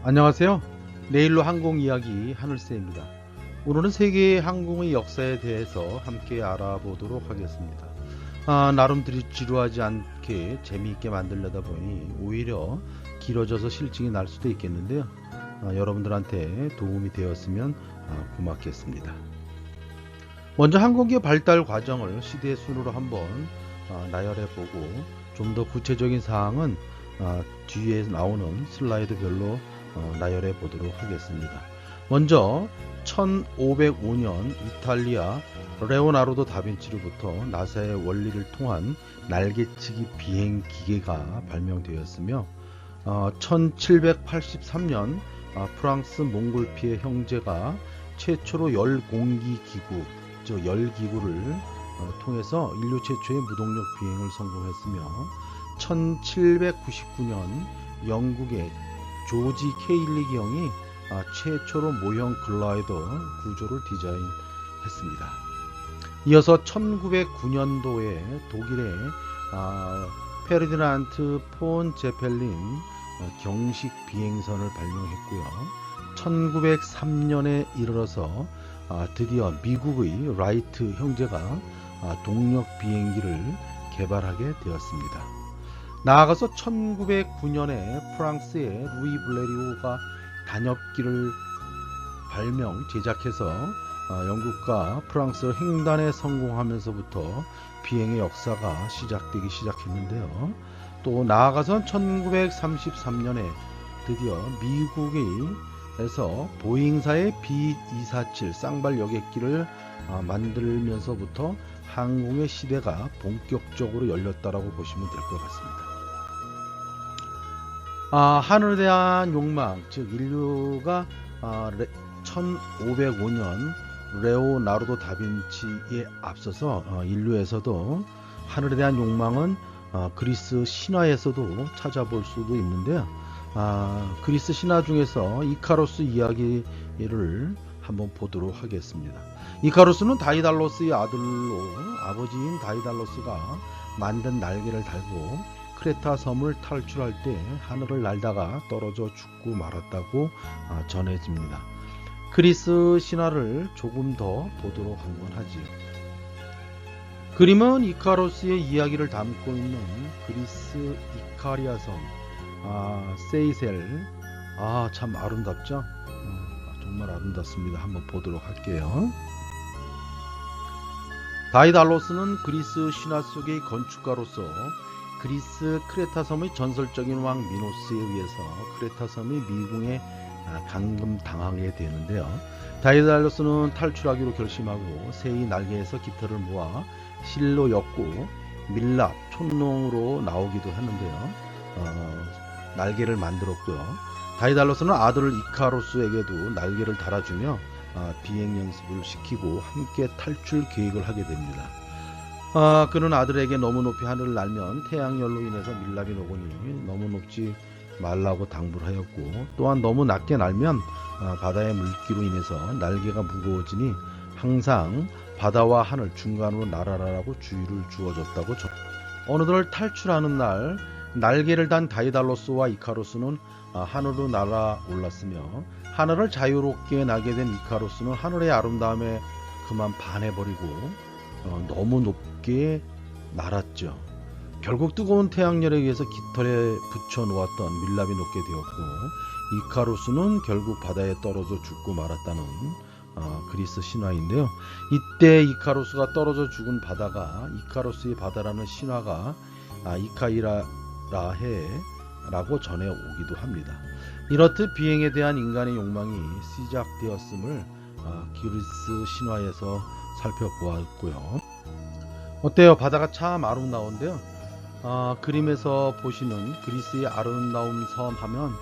안녕하세요. 내일로 항공 이야기 하늘새입니다. 오늘은 세계 항공의 역사에 대해서 함께 알아보도록 하겠습니다. 나름 지루하지 않게 재미있게 만들려다 보니 오히려 길어져서 실증이 날 수도 있겠는데요. 여러분들한테 도움이 되었으면 고맙겠습니다. 먼저 항공기의 발달 과정을 시대 순으로 한번 나열해보고 좀 더 구체적인 사항은 뒤에 나오는 슬라이드별로 나열해 보도록 하겠습니다. 먼저 1505년 이탈리아 레오나르도 다빈치로부터 나사의 원리를 통한 날개치기 비행 기계가 발명되었으며 1783년 프랑스 몽골피의 형제가 최초로 열공기 기구, 즉 열기구를 통해서 인류 최초의 무동력 비행을 성공했으며 1799년 영국의 조지 케일리 경이 최초로 모형 글라이더 구조를 디자인했습니다. 이어서 1909년도에 독일의 페르디난트 폰 제펠린 경식 비행선을 발명했고요. 1903년에 이르러서 드디어 미국의 라이트 형제가 동력 비행기를 개발하게 되었습니다. 나아가서 1909년에 프랑스의 루이 블레리오가 단엽기를 발명 제작해서 영국과 프랑스 횡단에 성공하면서부터 비행의 역사가 시작되기 시작했는데요. 또 나아가서 1933년에 드디어 미국에서 보잉사의 B247 쌍발 여객기를 만들면서부터 항공의 시대가 본격적으로 열렸다라고 보시면 될 것 같습니다. 하늘에 대한 욕망, 즉 인류가 1505년 레오나르도 다빈치에 앞서서 인류에서도 하늘에 대한 욕망은 그리스 신화에서도 찾아볼 수도 있는데요. 그리스 신화 중에서 이카로스 이야기를 한번 보도록 하겠습니다. 이카로스는 다이달로스의 아들로 아버지인 다이달로스가 만든 날개를 달고 크레타 섬을 탈출할 때 하늘을 날다가 떨어져 죽고 말았다고 전해집니다. 그리스 신화를 조금 더 보도록 한번 하지요. 그림은 이카로스의 이야기를 담고 있는 그리스 이카리아 섬 세이셀. 참 아름답죠? 정말 아름답습니다. 한번 보도록 할게요. 다이달로스는 그리스 신화 속의 건축가로서 그리스 크레타 섬의 전설적인 왕 미노스에 의해서 크레타 섬이 미궁에 감금당하게 되는데요. 다이달로스는 탈출하기로 결심하고 새의 날개에서 깃털을 모아 실로 엮고 밀랍 촌농으로 나오기도 했는데요. 날개를 만들었고요. 다이달로스는 아들 이카로스에게도 날개를 달아주며 비행 연습을 시키고 함께 탈출 계획을 하게 됩니다. 그는 아들에게 너무 높이 하늘을 날면 태양열로 인해서 밀랍이 녹으니 너무 높지 말라고 당부를 하였고, 또한 너무 낮게 날면 바다의 물기로 인해서 날개가 무거워지니 항상 바다와 하늘 중간으로 날아라라고 주의를 주어줬다고. 어느덧 탈출하는 날 날개를 단 다이달로스와 이카로스는 하늘로 날아 올랐으며, 하늘을 자유롭게 나게 된 이카로스는 하늘의 아름다움에 그만 반해버리고 너무 높게 날았죠. 결국 뜨거운 태양열에 의해서 깃털에 붙여 놓았던 밀랍이 녹게 되었고, 이카로스는 결국 바다에 떨어져 죽고 말았다는 그리스 신화인데요. 이때 이카로스가 떨어져 죽은 바다가 이카로스의 바다라는 신화가 이카이라라해라고 전해 오기도 합니다. 이렇듯 비행에 대한 인간의 욕망이 시작되었음을 그리스 신화에서 살펴보았고요. 어때요? 바다가 참 아름다운데요. 그림에서 보시는 그리스의 아름다운 섬 하면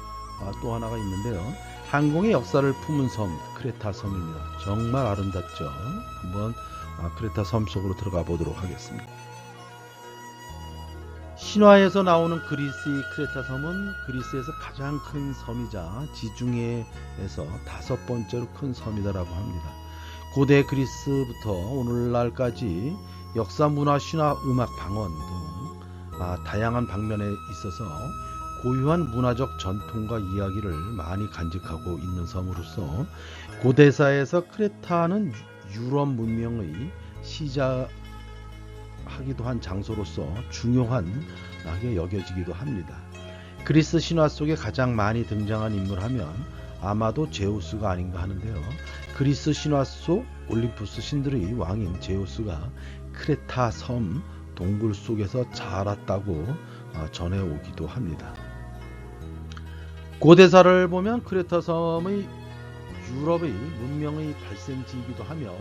또 하나가 있는데요. 항공의 역사를 품은 섬, 크레타 섬입니다. 정말 아름답죠. 한번 크레타 섬 속으로 들어가 보도록 하겠습니다. 신화에서 나오는 그리스의 크레타 섬은 그리스에서 가장 큰 섬이자 지중해에서 5번째로 큰 섬이다라고 합니다. 고대 그리스부터 오늘날까지 역사, 문화, 신화, 음악, 방언 등 다양한 방면에 있어서 고유한 문화적 전통과 이야기를 많이 간직하고 있는 섬으로서 고대사에서 크레타는 유럽 문명의 시작하기도 한 장소로서 중요하게 여겨지기도 합니다. 그리스 신화 속에 가장 많이 등장한 인물하면 아마도 제우스가 아닌가 하는데요. 그리스 신화 속 올림푸스 신들의 왕인 제우스가 크레타 섬 동굴 속에서 자랐다고 전해오기도 합니다. 고대사를 보면 크레타 섬의 유럽의 문명의 발생지이기도 하며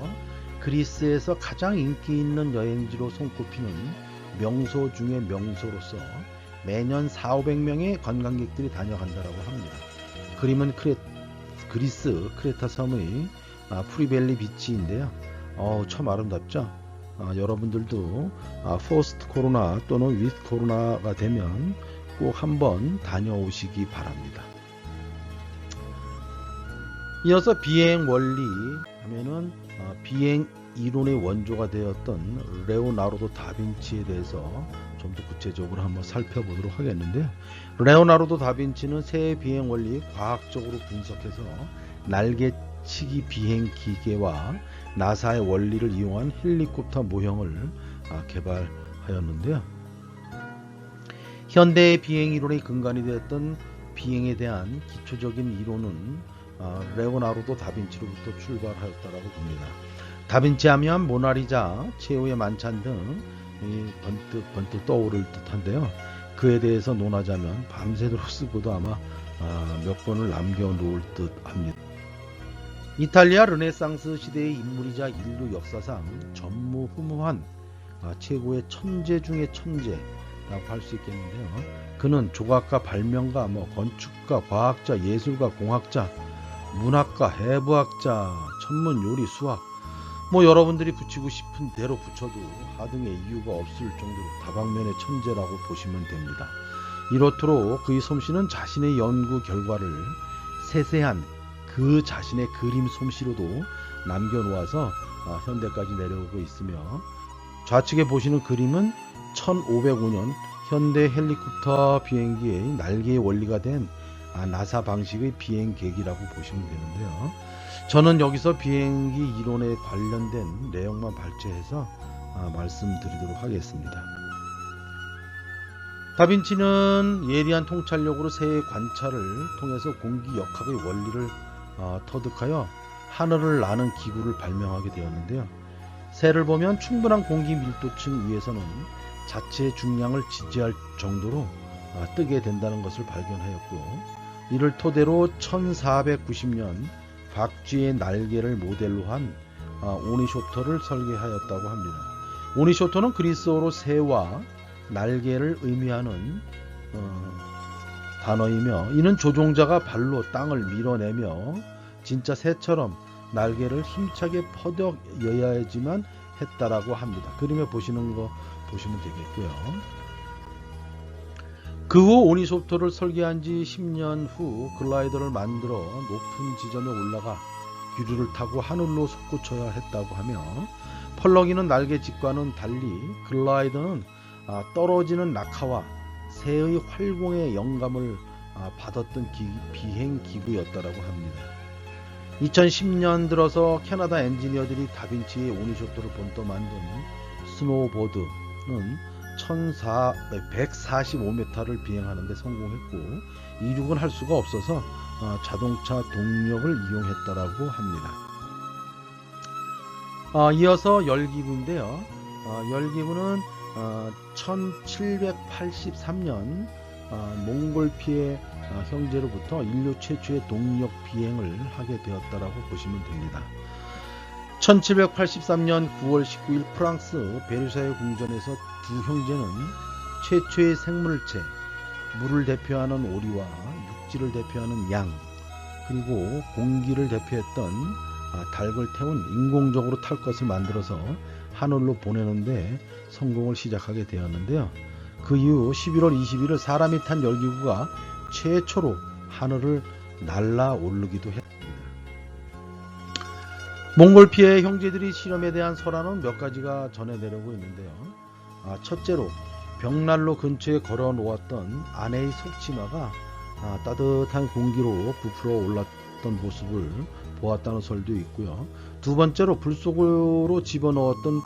그리스에서 가장 인기 있는 여행지로 손꼽히는 명소 중의 명소로서 매년 400~500명의 관광객들이 다녀간다고 합니다. 그림은 그리스 크레타 섬의 프리벨리 비치인데요. 참 아름답죠? 여러분들도 포스트 코로나 또는 위드 코로나가 되면 꼭 한번 다녀오시기 바랍니다. 이어서 비행 원리 하면은 비행 이론의 원조가 되었던 레오나르도 다빈치에 대해서 좀 더 구체적으로 한번 살펴보도록 하겠는데요. 레오나르도 다빈치는 새 비행 원리 과학적으로 분석해서 날개치기 비행 기계와 나사의 원리를 이용한 헬리콥터 모형을 개발하였는데요. 현대의 비행 이론의 근간이 되었던 비행에 대한 기초적인 이론은 레오나르도 다빈치로부터 출발하였다고 봅니다. 다빈치 하면 모나리자, 최후의 만찬 등 번뜩 떠오를 듯한데요. 그에 대해서 논하자면 밤새도록 쓰고도 아마 몇 권을 남겨놓을 듯합니다. 이탈리아 르네상스 시대의 인물이자 인류 역사상 전무후무한 최고의 천재 중의 천재라고 할 수 있겠는데요. 그는 조각가, 발명가, 건축가, 과학자, 예술가, 공학자, 문학가, 해부학자, 천문, 요리, 수학 여러분들이 붙이고 싶은 대로 붙여도 하등의 이유가 없을 정도로 다방면의 천재라고 보시면 됩니다. 이렇도록 그의 솜씨는 자신의 연구 결과를 세세한 그 자신의 그림 솜씨로도 남겨놓아서 현대까지 내려오고 있으며 좌측에 보시는 그림은 1505년 현대 헬리콥터 비행기의 날개의 원리가 된 나사 방식의 비행 계기라고 보시면 되는데요. 저는 여기서 비행기 이론에 관련된 내용만 발췌해서 말씀드리도록 하겠습니다. 다빈치는 예리한 통찰력으로 새의 관찰을 통해서 공기 역학의 원리를 터득하여 하늘을 나는 기구를 발명하게 되었는데요. 새를 보면 충분한 공기 밀도층 위에서는 자체의 중량을 지지할 정도로 뜨게 된다는 것을 발견하였고, 이를 토대로 1490년 박쥐의 날개를 모델로 한 오니쇼터를 설계하였다고 합니다. 오니쇼터는 그리스어로 새와 날개를 의미하는 단어이며, 이는 조종자가 발로 땅을 밀어내며 진짜 새처럼 날개를 힘차게 퍼덕여야지만 했다라고 합니다. 그림에 보시는 거 보시면 되겠고요. 그 후 오니쇼터를 설계한 지 10년 후 글라이더를 만들어 높은 지점에 올라가 기류를 타고 하늘로 솟구쳐야 했다고 하며, 펄럭이는 날개짓과는 달리 글라이더는 떨어지는 낙하와 새의 활공의 영감을 받았던 비행 기구였다고 합니다. 2010년 들어서 캐나다 엔지니어들이 다빈치의 오니쇼터를 본떠 만든 스노우보드는 145m를 비행하는 데 성공했고, 이륙은 할 수가 없어서 자동차 동력을 이용했다라고 합니다. 이어서 열기구인데요. 열기구는 1783년 몽골피의 형제로부터 인류 최초의 동력 비행을 하게 되었다라고 보시면 됩니다. 1783년 9월 19일 프랑스 베르사유 궁전에서 두 형제는 최초의 생물체, 물을 대표하는 오리와 육지를 대표하는 양, 그리고 공기를 대표했던 닭을 태운 인공적으로 탈 것을 만들어서 하늘로 보내는데 성공을 시작하게 되었는데요. 그 이후 11월 21일 사람이 탄 열기구가 최초로 하늘을 날아오르기도 했습니다. 몽골피의 형제들이 실험에 대한 설화는 몇 가지가 전해내려고 있는데요. 첫째로 벽난로 근처에 걸어 놓았던 아내의 속치마가 따뜻한 공기로 부풀어 올랐던 모습을 보았다는 설도 있고요. 두 번째로 불 속으로 집어넣었던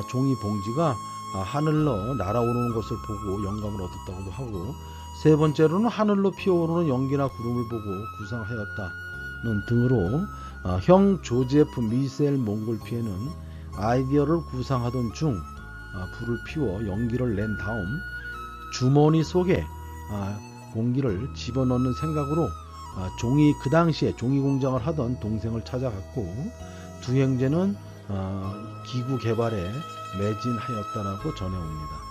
종이 봉지가 하늘로 날아오르는 것을 보고 영감을 얻었다고도 하고, 세 번째로는 하늘로 피어오르는 연기나 구름을 보고 구상하였다는 등으로 형 조제프 미셀 몽골피에는 아이디어를 구상하던 중 불을 피워 연기를 낸 다음 주머니 속에 공기를 집어넣는 생각으로 그 당시에 종이 공장을 하던 동생을 찾아갔고, 두 형제는 기구 개발에 매진하였다라고 전해옵니다.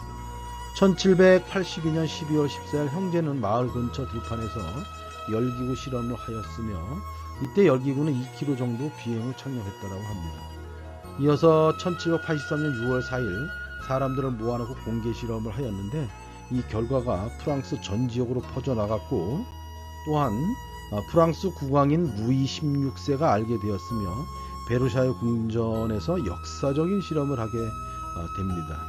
1782년 12월 14일 형제는 마을 근처 들판에서 열기구 실험을 하였으며, 이때 열기구는 2km 정도 비행을 착륙했다고 합니다. 이어서 1783년 6월 4일 사람들을 모아놓고 공개 실험을 하였는데, 이 결과가 프랑스 전 지역으로 퍼져나갔고, 또한 프랑스 국왕인 루이 16세가 알게 되었으며 베르사유 궁전에서 역사적인 실험을 하게 됩니다.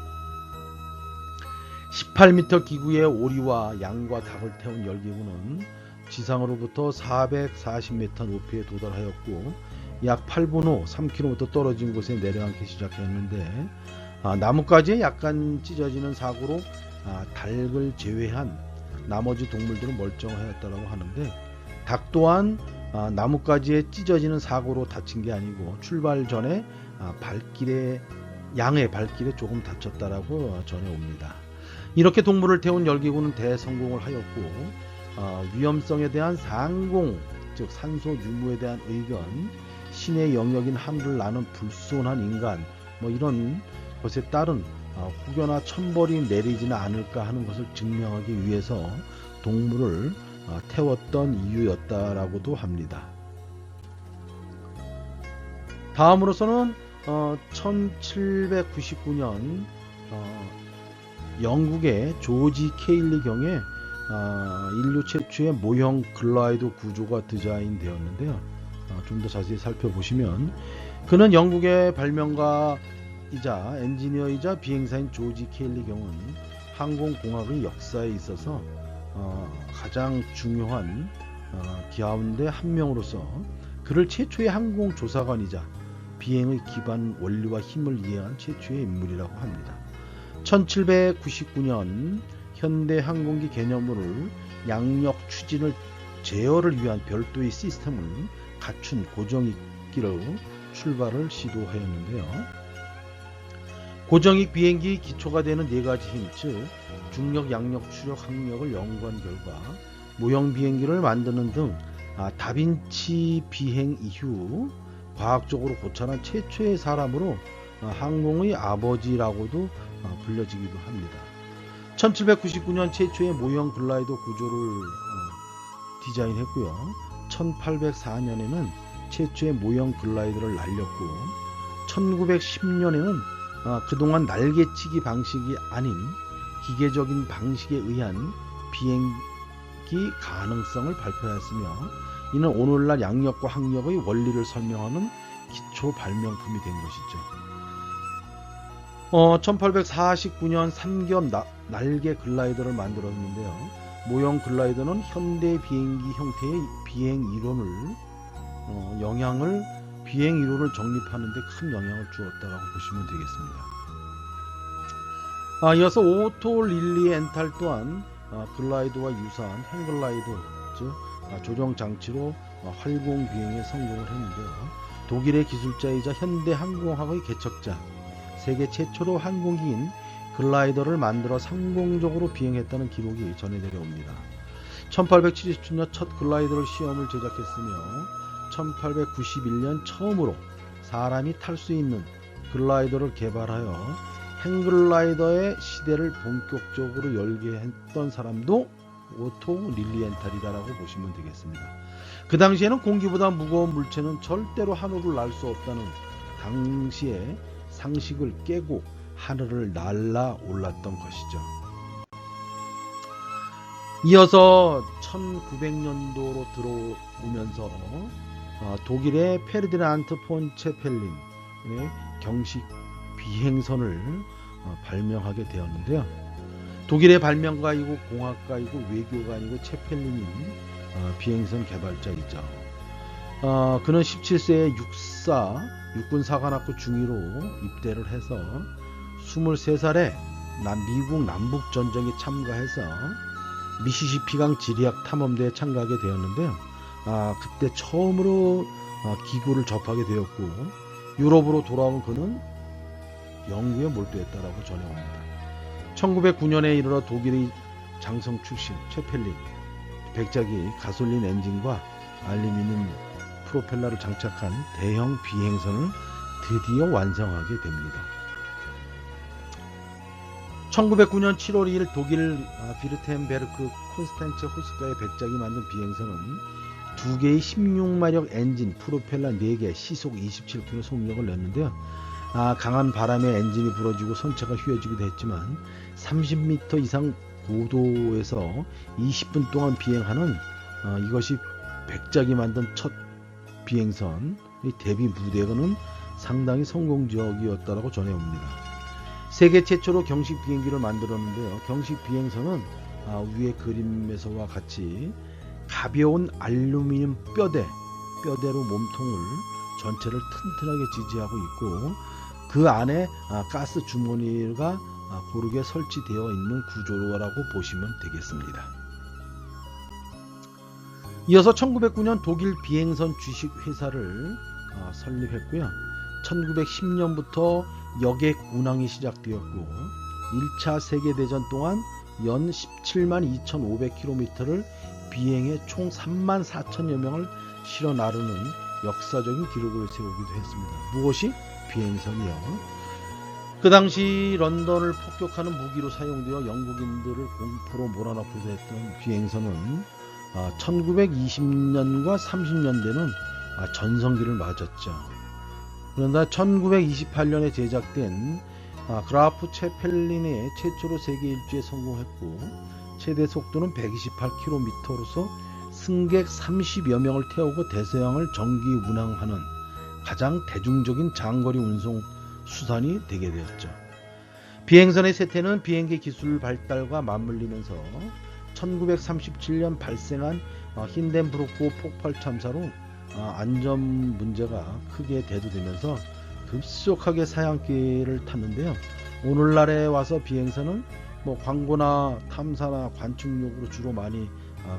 18m 기구의 오리와 양과 닭을 태운 열기구는 지상으로부터 440m 높이에 도달하였고, 약 8분 후 3km 떨어진 곳에 내려앉기 시작했는데, 나뭇가지에 약간 찢어지는 사고로 닭을 제외한 나머지 동물들은 멀쩡하였다고 하는데, 닭 또한 나뭇가지에 찢어지는 사고로 다친 게 아니고 출발 전에 양의 발길에 조금 다쳤다라고 전해옵니다. 이렇게 동물을 태운 열기구는 대성공을 하였고, 위험성에 대한 상공, 즉 산소 유무에 대한 의견, 신의 영역인 하늘을 나는 불순한 인간, 이런 것에 따른 혹여나 천벌이 내리지는 않을까 하는 것을 증명하기 위해서 동물을 태웠던 이유였다라고도 합니다. 다음으로서는 1799년 영국의 조지 케일리 경에 인류 최초의 모형 글라이더 구조가 디자인되었는데요. 좀 더 자세히 살펴보시면, 그는 영국의 발명가이자 엔지니어이자 비행사인 조지 케일리 경은 항공공학의 역사에 있어서 가장 중요한 가운데 한 명으로서 그를 최초의 항공조사관이자 비행의 기반 원리와 힘을 이해한 최초의 인물이라고 합니다. 1799년 현대 항공기 개념으로 양력 추진을 제어를 위한 별도의 시스템을 갖춘 고정익기로 출발을 시도하였는데요. 고정익 비행기 기초가 되는 네 가지 힘, 즉 중력, 양력, 추력, 항력을 연구한 결과 모형 비행기를 만드는 등 다빈치 비행 이후 과학적으로 고찰한 최초의 사람으로 항공의 아버지라고도 불려지기도 합니다. 1799년 최초의 모형 글라이더 구조를 디자인했고요. 1804년에는 최초의 모형 글라이더를 날렸고, 1910년에는 그동안 날개치기 방식이 아닌 기계적인 방식에 의한 비행기 가능성을 발표하였으며, 이는 오늘날 양력과 항력의 원리를 설명하는 기초 발명품이 된 것이죠. 1849년 삼겹 날개 글라이더를 만들었는데요. 모형 글라이더는 현대 비행기 형태의 비행 이론을 정립하는 데 큰 영향을 주었다고 보시면 되겠습니다. 이어서 오토 릴리엔탈 또한 글라이더와 유사한 행글라이더, 즉 조정 장치로 활공 비행에 성공을 했는데요. 독일의 기술자이자 현대 항공학의 개척자, 세계 최초로 항공기인 글라이더를 만들어 성공적으로 비행했다는 기록이 전해내려옵니다. 1877년 첫 글라이더를 시험을 제작했으며 1891년 처음으로 사람이 탈 수 있는 글라이더를 개발하여 행글라이더의 시대를 본격적으로 열게 했던 사람도 오토 릴리엔탈이다라고 보시면 되겠습니다. 그 당시에는 공기보다 무거운 물체는 절대로 하늘을 날 수 없다는 당시의 상식을 깨고 하늘을 날아 올랐던 것이죠. 이어서 1900년도로 들어오면서 독일의 페르디난트 폰 체펠린의 경식 비행선을 발명하게 되었는데요. 독일의 발명가이고 공학가이고 외교관이고 체펠린인 비행선 개발자이죠. 그는 17세에 육군 사관학교 중위로 입대를 해서 23살에 미국 남북전쟁에 참가해서 미시시피강 지리학 탐험대에 참가하게 되었는데요. 그때 처음으로 기구를 접하게 되었고 유럽으로 돌아온 그는 연구에 몰두했다라고 전해옵니다. 1909년에 이르러 독일의 장성 출신 체펠린 백작이 가솔린 엔진과 알루미늄 프로펠러를 장착한 대형 비행선을 드디어 완성하게 됩니다. 1909년 7월 2일 독일 비르텐베르크 콘스탄츠 호스가의 백작이 만든 비행선은 2개의 16마력 엔진, 프로펠러 4개, 시속 27km 속력을 냈는데요. 강한 바람에 엔진이 부러지고 선체가 휘어지기도 했지만 30m 이상 고도에서 20분 동안 비행하는 이것이 백작이 만든 첫 비행선 데뷔 무대는 상당히 성공적이었다고 전해옵니다. 세계 최초로 경식 비행기를 만들었는데요. 경식 비행선은 위의 그림에서와 같이 가벼운 알루미늄 뼈대로 몸통을 전체를 튼튼하게 지지하고 있고 그 안에 가스 주머니가 고르게 설치되어 있는 구조라고 보시면 되겠습니다. 이어서 1909년 독일 비행선 주식회사를 설립했고요. 1910년부터 여객 운항이 시작되었고 1차 세계대전 동안 연 17만 2,500km를 비행해 총 3만 4천여 명을 실어 나르는 역사적인 기록을 세우기도 했습니다. 무엇이? 비행선이요. 그 당시 런던을 폭격하는 무기로 사용되어 영국인들을 공포로 몰아넣기도 했던 비행선은 1920년과 30년대는 전성기를 맞았죠. 그런데 1928년에 제작된 그라프 체펠린의 최초로 세계 일주에 성공했고 최대 속도는 128km로서 승객 30여 명을 태우고 대서양을 정기 운항하는 가장 대중적인 장거리 운송 수단이 되게 되었죠. 비행선의 쇠퇴는 비행기 기술 발달과 맞물리면서 1937년 발생한 힌덴부르크 폭발 참사로 안전 문제가 크게 대두되면서 급속하게 사양길을 탔는데요. 오늘날에 와서 비행선은 광고나 탐사나 관측용으로 주로 많이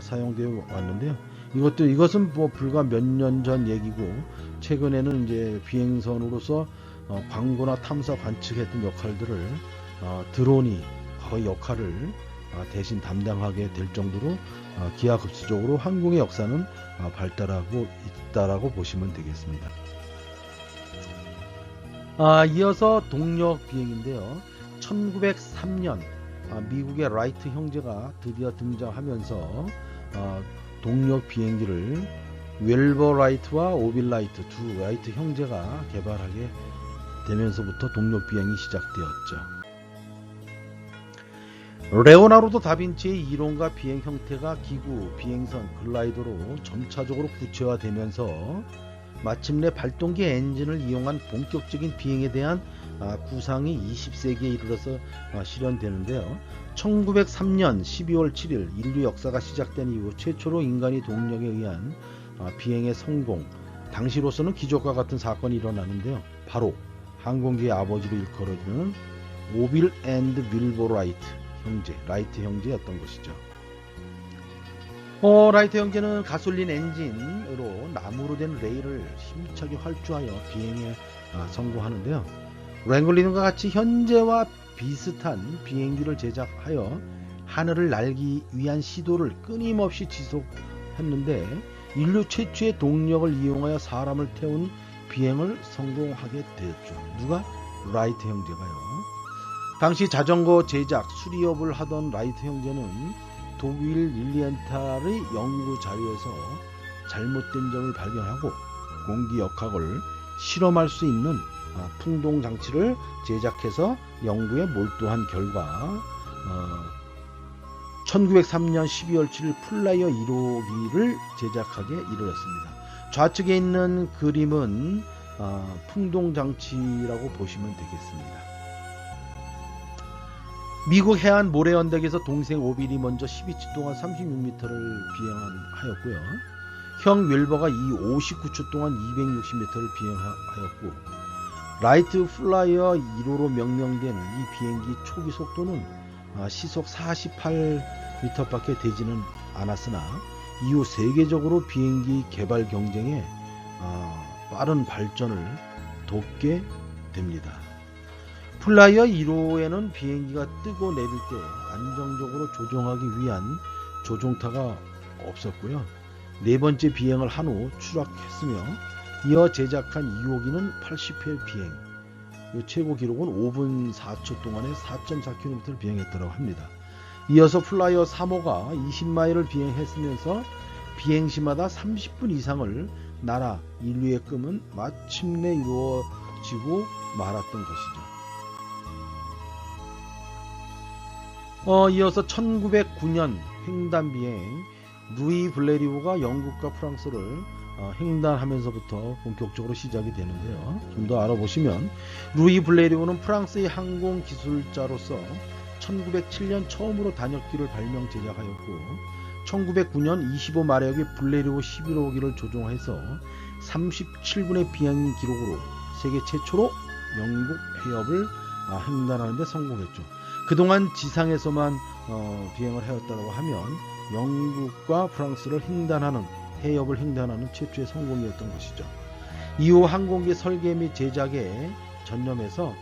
사용되어 왔는데요. 이것은 불과 몇 년 전 얘기고 최근에는 이제 비행선으로서 광고나 탐사 관측했던 역할들을 드론이 거의 역할을 대신 담당하게 될 정도로 기하급수적으로 항공의 역사는 발달하고 있다라고 보시면 되겠습니다. 이어서 동력 비행인데요. 1903년 미국의 라이트 형제가 드디어 등장하면서 동력 비행기를 웰버 라이트와 오빌 라이트 두 라이트 형제가 개발하게 되면서부터 동력 비행이 시작되었죠. 레오나르도 다빈치의 이론과 비행 형태가 기구, 비행선, 글라이더로 점차적으로 구체화되면서 마침내 발동기 엔진을 이용한 본격적인 비행에 대한 구상이 20세기에 이르러서 실현되는데요. 1903년 12월 7일 인류 역사가 시작된 이후 최초로 인간이 동력에 의한 비행의 성공, 당시로서는 기적과 같은 사건이 일어나는데요. 바로 항공기의 아버지로 일컬어지는 오빌 앤드 윌버 라이트 형제였던 것이죠. 라이트 형제는 가솔린 엔진으로 나무로 된 레일을 힘차게 활주하여 비행에 성공하는데요. 랭글린과 같이 현재와 비슷한 비행기를 제작하여 하늘을 날기 위한 시도를 끊임없이 지속했는데 인류 최초의 동력을 이용하여 사람을 태운 비행을 성공하게 되었죠. 누가? 라이트 형제가요. 당시 자전거 제작, 수리업을 하던 라이트 형제는 독일 릴리엔탈의 연구 자료에서 잘못된 점을 발견하고 공기 역학을 실험할 수 있는 풍동 장치를 제작해서 연구에 몰두한 결과 1903년 12월 7일 플라이어 1호기를 제작하게 이르렀습니다. 좌측에 있는 그림은 풍동 장치라고 보시면 되겠습니다. 미국 해안 모래 언덕에서 동생 오빌이 먼저 12주 동안 36m를 비행하였고요. 형 윌버가 이 59초 동안 260m를 비행하였고, 라이트 플라이어 1호로 명명된 이 비행기 초기 속도는 시속 48m밖에 되지는 않았으나 이후 세계적으로 비행기 개발 경쟁에 빠른 발전을 돕게 됩니다. 플라이어 1호에는 비행기가 뜨고 내릴 때 안정적으로 조종하기 위한 조종타가 없었고요. 네 번째 비행을 한 후 추락했으며, 이어 제작한 2호기는 80회 비행, 최고 기록은 5분 4초 동안에 4.4km를 비행했다고 합니다. 이어서 플라이어 3호가 20마일을 비행했으면서 비행시마다 30분 이상을 날아 인류의 꿈은 마침내 이루어지고 말았던 것이죠. 이어서 1909년 횡단 비행, 루이 블레리오가 영국과 프랑스를 횡단하면서부터 본격적으로 시작이 되는데요. 좀 더 알아보시면, 루이 블레리오는 프랑스의 항공 기술자로서 1907년 처음으로 단역기를 발명 제작하였고, 1909년 25마력의 블레리오 11호기를 조종해서 37분의 비행 기록으로 세계 최초로 영국 해협을 횡단하는 데 성공했죠. 그동안 지상에서만 비행을 하였다고 하면 영국과 프랑스를 해협을 횡단하는 최초의 성공이었던 것이죠. 이후 항공기 설계 및 제작에 전념해서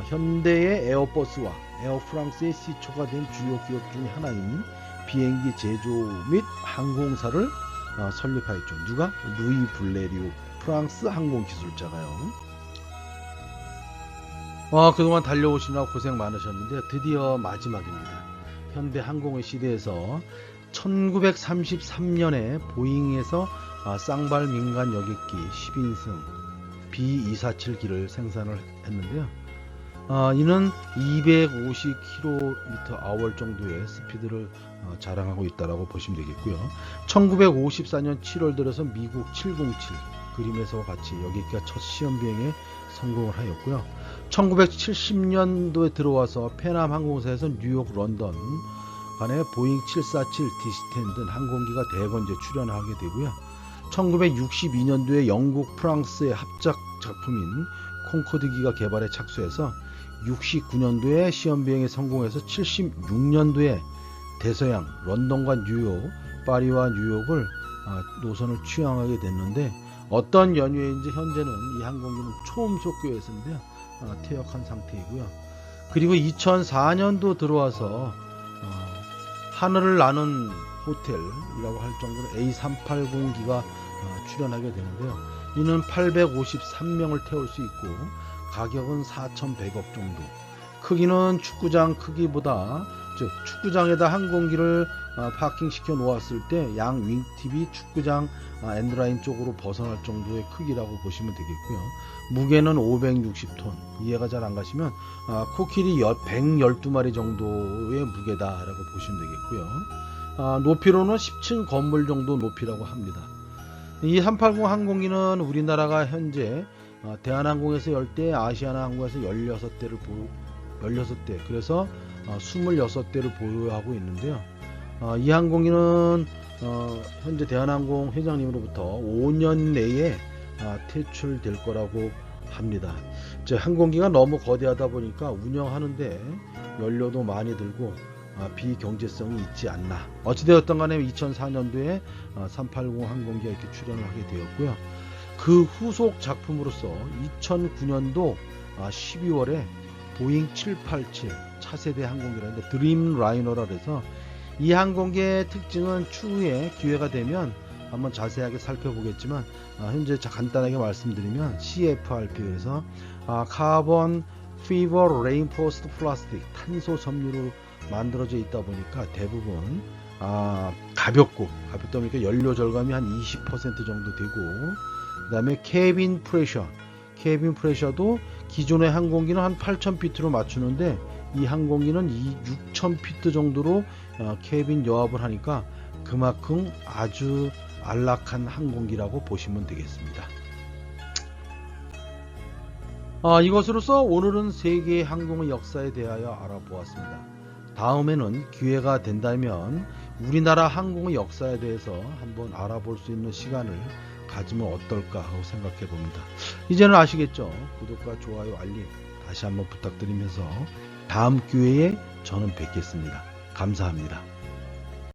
현대의 에어버스와 에어프랑스의 시초가 된 주요 기업 중에 하나인 비행기 제조 및 항공사를 설립하였죠. 누가? 루이 블레리오, 프랑스 항공기술자가요. 그동안 달려오시느라 고생 많으셨는데 드디어 마지막입니다. 현대 항공의 시대에서 1933년에 보잉에서 쌍발 민간 여객기 10인승 B247기를 생산을 했는데요. 이는 250km/h 정도의 스피드를 자랑하고 있다고 보시면 되겠고요. 1954년 7월 들어서 미국 707 그림에서와 같이 여객기가 첫 시험 비행에 성공을 하였고요. 1970년도에 들어와서 페남 항공사에서 뉴욕, 런던 간에 보잉 747 디스텐 등 항공기가 대거 출현하게 되고요. 1962년도에 영국, 프랑스의 합작 작품인 콩코드기가 개발에 착수해서 69년도에 시험비행에 성공해서 76년도에 대서양, 런던과 뉴욕, 파리와 뉴욕을 노선을 취항하게 됐는데, 어떤 연유인지 현재는 이 항공기는 초음속교에서인데요. 퇴역한 상태이고요. 그리고 2004년도 들어와서 하늘을 나는 호텔이라고 할 정도로 A380기가 출현하게 되는데요. 이는 853명을 태울 수 있고 가격은 4,100억 정도. 크기는 축구장 크기보다, 즉 축구장에다 항공기를 파킹시켜 놓았을 때 양 윙팁이 축구장 엔드라인 쪽으로 벗어날 정도의 크기라고 보시면 되겠고요. 무게는 560톤. 이해가 잘 안 가시면 코끼리 112마리 정도의 무게다라고 보시면 되겠고요. 높이로는 10층 건물 정도 높이라고 합니다. 이 380 항공기는 우리나라가 현재 대한항공에서 10대, 아시아나항공에서 16대, 그래서 26대를 보유하고 있는데요. 이 항공기는 현재 대한항공 회장님으로부터 5년 내에 퇴출될 거라고 합니다. 항공기가 너무 거대하다 보니까 운영하는데 연료도 많이 들고 비경제성이 있지 않나. 어찌되었던 간에 2004년도에 380 항공기가 이렇게 출연을 하게 되었고요. 그 후속 작품으로서 2009년도 12월에 보잉 787 차세대 항공기라는데 드림라이너라 해서, 이 항공기의 특징은 추후에 기회가 되면 한번 자세하게 살펴보겠지만, 현재 간단하게 말씀드리면 CFRP, 그래서 카본 피버 레인포스트 플라스틱, 탄소 섬유로 만들어져 있다 보니까 대부분 가볍다 보니까 연료 절감이 한 20% 정도 되고, 그 다음에 캐빈 프레셔도 기존의 항공기는 한 8,000피트로 맞추는데 이 항공기는 6,000피트 정도로 캐빈 여합을 하니까 그만큼 아주 안락한 항공기라고 보시면 되겠습니다. 이것으로서 오늘은 세계 항공의 역사에 대하여 알아보았습니다. 다음에는 기회가 된다면 우리나라 항공의 역사에 대해서 한번 알아볼 수 있는 시간을 가지면 어떨까 하고 생각해 봅니다. 이제는 아시겠죠? 구독과 좋아요, 알림 다시 한번 부탁드리면서 다음 기회에 저는 뵙겠습니다. 감사합니다.